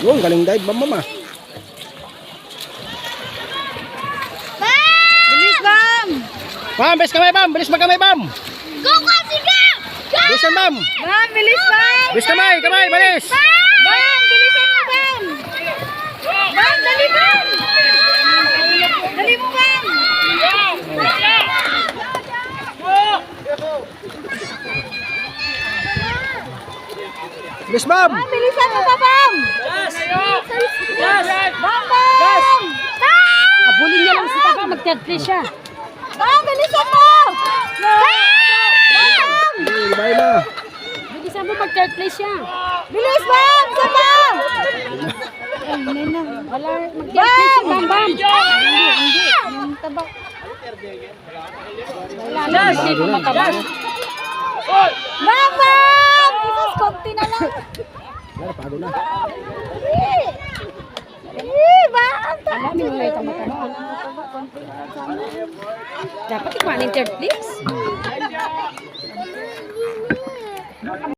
Yun, galing dive, Bam, Bam, ah. Bilis, Bam! Bam, bilis kamay, Bam. Bilis magkamay, Bam. Go, go, sige! Go! Bilisan, Bam. Bam, bilis, Bam! Bilis kamay, kamay, bilis. Bam, bilisan mo, Bam! Bam, dali, Bam! Dali mo, Bam! Bilis, Bam. Bam, bilisan mo pa, Bam! Bam, Bam! Abulin niya lang si Papa, mag-third siya. Bam, bilisan mo! Bam! Bye na. Bilisan mo, mag-third siya. Bilis, Bam! Isa pa! Wala, mag-third siya. Bam, bam. Hindi. Yung taba. Wala na, hindi mo matabas. Bam, Bam! Isus, konti na lang. Wala, pagod na. Bam! Alam mo, may tamatama. Dapat ikuha ng third place.